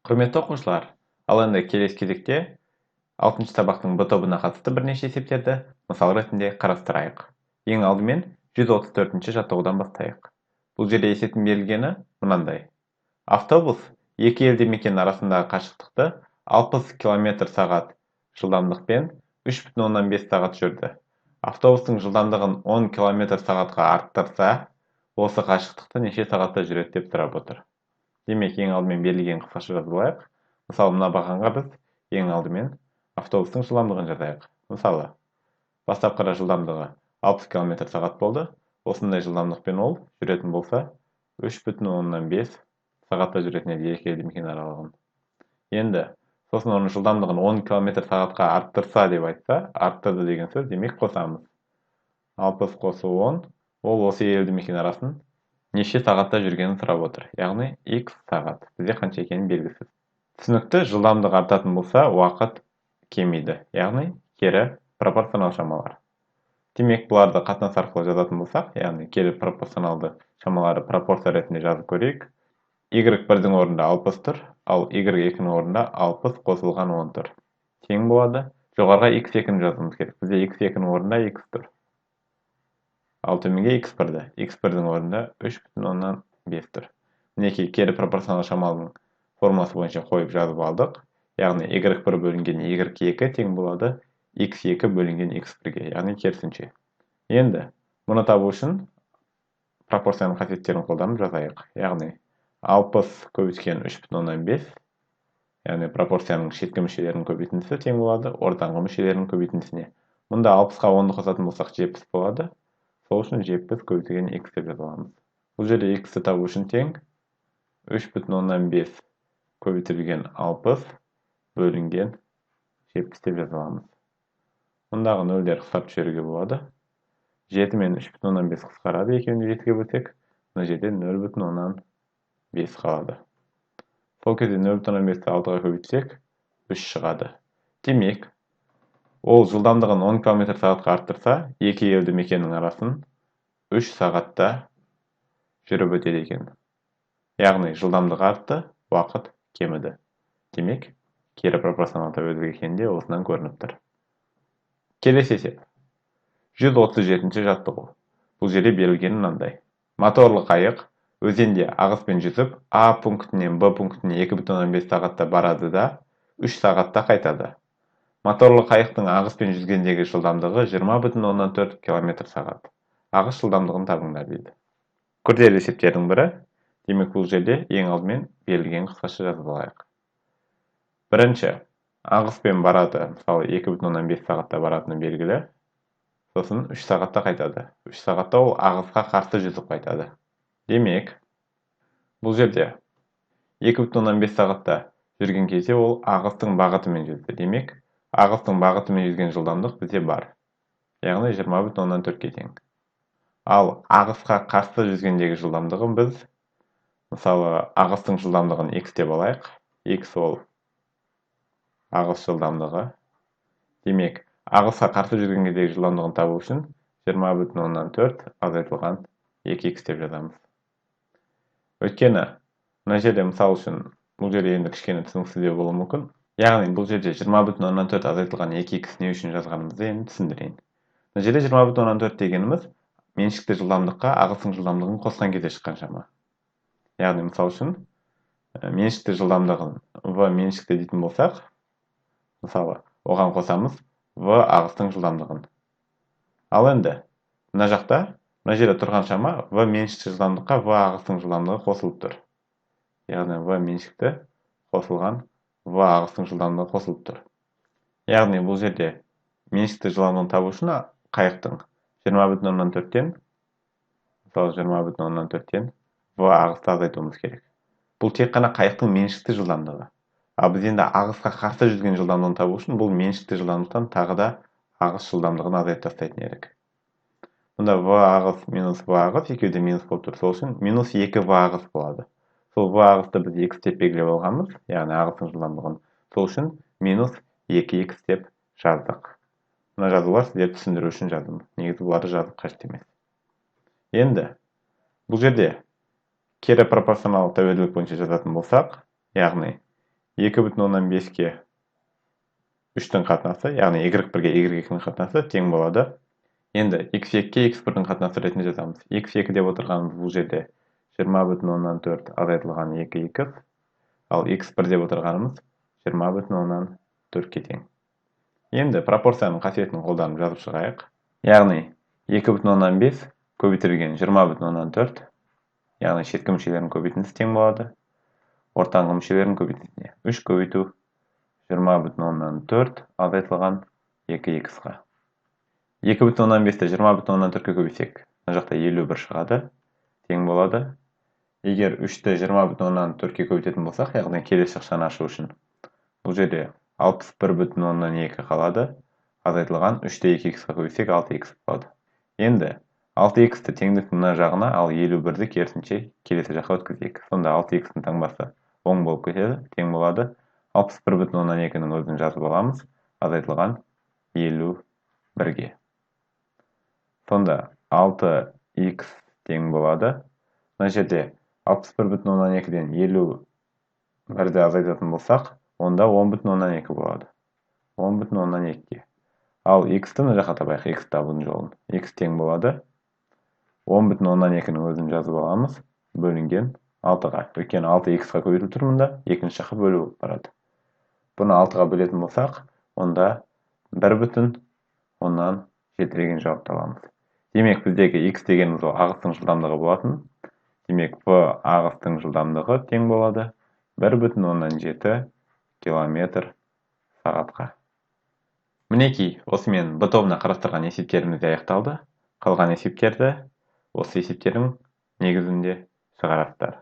Құрметті оқушылар, ал енді келесі кезекте 6-шы сабақтың Б тобына қатысты бірнеше есептерді мысал ретінде қарастырайық. Ең алдымен 134-ші жаттығудан бастайық. Бұл жерде есептің берілгені мынандай. Автобус екі елді мекен арасындағы қашықтықты 60 км/сағат жылдамдықпен 3,5 сағат жүрді. Автобустың жылдамдығын 10 км/сағатқа арттырса, осы қашықтықты неше сағатта жүреді деп сұрап отыр. Демек, ең алдымен берілген қысқаша жазып алайық. Мысалы, мына бағанға біз ең алдымен автобустың жылдамдығын жазайық. Мысалы, бастапқыда жылдамдығы 60 км/сағат болды. Осындай жылдамдықпен ол жүретін болса, 3,5 сағатта жүретін еді екі елді мекен аралығын. Енді, сосын оның жылдамдығын 10 км/сағатқа арттырса деп айтса, арттырды деген сөз, демек қосамыз. 60 қосу 10, ол осы елді мекен арасын неше сағатта жүргенін сұрап отыр. Яғни, x сағат. Бізде қанша екені белгісіз. Түсінікті, жылдамдық артатын болса, уақыт кемиді. Яғни, кері пропорционал шамалар. Демек, бұларды қатынас арқылы жазатын болсақ, яғни кері пропорционалды шамалары пропорция ретінде жазып көрейік. y1-дің орнында 60 тұр, ал y2-ның орнында 60 қосылған 10 тұр. Тең болады. Жоғарға x2-ні жазуымыз керек. Бізде x2-ның орнында x тұр. Ал төменге x1-ді. x1-дің орнында 3,5 тұр. Мінекей кері пропорционал шамалының формуласы бойынша қойып жазып алдық. Яғни y1 бөлінген y2 тең болады x2 бөлінген x1-ге, яғни керісінше. Енді, мұны табу үшін пропорцияның қасиеттерін қолданып жазайық. Яғни 60 көбейткен 3,5, яғни пропорцияның шеткі мүшелерінің көбейтіндісі тең болады ортаңғы мүшелерінің көбейтіндісіне. Мұнда 60-ға 10-ды қосатын болсақ 70 болады. Сол үшін 70 көбейтілген x деп жазаламыз. Бұл жерде x-ті табу үшін тең 3,5 көбейтілген 60 бөлінген 70 деп жазаламыз. Мұндағы нөлдер қысқартып жіберуге болады. 7 мен 3,5 қысқарады, екеуін 7-ге бөлсек, мына жерде 0,5 қалады. Сол кезде 0,5-ті 6-ға көбейтсек, 3 шығады. Демек, ол жылдамдығын 10 км/сағатқа арттырса, екі елді мекеннің арасын 3 сағатта жүріп өтеді екен. Яғни, жылдамдығы артты, уақыт кеміді. Демек, кері пропорционал тәуелділік екені де осынан көрініп тұр. Келесі есеп. 137-ші жаттығу. Бұл жерде берілгені мынандай. Моторлы қайық өзенде ағыспен жүзіп, А пунктінен Б пунктіне 2,5 сағатта барады да 3 сағатта қайтады. Моторлы қайықтың ағыспен жүзгендегі жылдамдығы 20,4 км/сағат. Ағыс жылдамдығын табыңдар дейді. Күрделі есептердің бірі. Демек, бұл жерде ең алдымен берілген қысқаша жазып алайық. Бірінші, ағыспен барады, мысалы 2,5 сағатта баратыны белгілі. Сосын 3 сағатта қайтады. 3 сағатта ол ағысқа қарсы жүзіп қайтады. Демек, бұл жерде 2,5 сағатта жүрген кезде ол ағыстың бағытымен жүзді. Демек, ағыстың бағытымен жүзген жылдамдық бізде бар. Яғни 20,4-ке тең. Ал ағысқа қарсы жүзгендегі жылдамдығын біз, мысалы, ағыстың жылдамдығын x деп алайық. X ол ағыс жылдамдығы. Демек, ағысқа қарсы жүрген кездегі жылдамдығын табу үшін 20,4 азайтылған 2x деп жазамыз. Өйткені, мына жерде мысал үшін, бұл жерде енді кішкене түсініксіздеу болуы мүмкін. Яғни, бұл жерде 20,4 азайтылған 2x не үшін жазғанымызды енді түсіндірейін. Мына жерде 20,4 дегеніміз меншікті жылдамдыққа ағыстың жылдамдығын қосқан кезде шыққан шама. Яғни, мысал үшін, меншікті жылдамдығын v меншікті дейтін болсақ, мысалы, оған қосамыз v ағыстың жылдамдығын. Ал енді, мына жақта, мына жерде тұрған шама v меншікті жылдамдыққа v ағыстың жылдамдығы қосылып тұр. Яғни, v меншікті қосылған v ағыстың жылдамдығы қосылып тұр. Яғни, бұл жерде меншікті жылдамдығын табу үшін қайықтың 20,4-тен, мысалы 20,4-тен v ағысты азайтуымыз керек. Бұл тек қана қайықтың меншікті жылдамдығы. Ал біз енді ағысқа қарсы жүзген жылдамдығын табу үшін бұл меншікті жылдамдықтан тағы да ағыс жылдамдығын азайтып тастайтын едік. Мұнда v ағыс минус v ағыс екеуі де минус болып тұр. Сол үшін минус 2v ағыс болады. Сол v ағысты біз x деп белгілеп алғанбыз, яғни ағыстың жылдамдығын. Сол үшін минус 2x деп жаздық. Мына жазулар сіздерді түсіндіру үшін жаздым. Негізі бұларды жазып қажет емес. Енді, бұл жерде кері пропорционал тәуелділік бойынша жазатын болсақ, яғни 2,5-ке 3-тің қатынасы, яғни y1-ге y2-ның қатынасы тең болады. Енді x2-ке x1-дің қатынасы ретінде жазамыз. x2 деп отырғанымыз бұл жерде 20,4 азайтылған 2x, ал x1 деп отырғанымыз 20,4-ке тең. Енді пропорцияның қасиетін қолданып жазып шығайық. Яғни 2,5 көбейтілген 20,4, яғни шеткі мүшелердің көбейтіндісі тең болады. Ортаңғы мүшелердің көбейтіндісіне 3 көбейту 20,4 азайтылған 2x-ға. 2,5-ті 20,4-ке көбейтсек, мына жақта 51 шығады, тең болады. Егер 3-ті 20,4-ке көбейтетін болсақ, яғни келесі шақшаны ашу үшін, бұл жерде 61,2 қалады, азайтылған 3-те 2x-ға көбейтсек 6x болады. Енді 6x-ті теңдіктің мына жағына, ал 51-ді керісінше келесі жаққа өткізейік. Сонда 6x-дің таңбасы оң болып кетеді, тең болады. 61,2-ның өзін жазып аламыз, азайтылған 51-ге. Сонда 6x тең болады. Мына жерде 61,2-ден 51-ді азайтатын болсақ, онда 10,2 болады. 10,2-ге. Ал x-ті мына жаққа табайық, x табудың жолын. X тең болады. 10,2-ның өзін жазып аламыз, бөлінген 6-ға. Өйткені 6x-ға көбейтіп тұр мұнда, екінші жаққа бөлу болып барады. Бұны 6-ға бөлетін болсақ, онда 1,7 жауапты аламыз. Демек, біздегі x дегеніміз ол ағыстың жылдамдығы болатын. Демек, v ағыстың жылдамдығы тең болады 1,7 км сағатқа. Мінекей, осымен b тобына қарастырған есептеріміз аяқталды. Қалған есептерді осы есептердің негізінде шығарасыздар.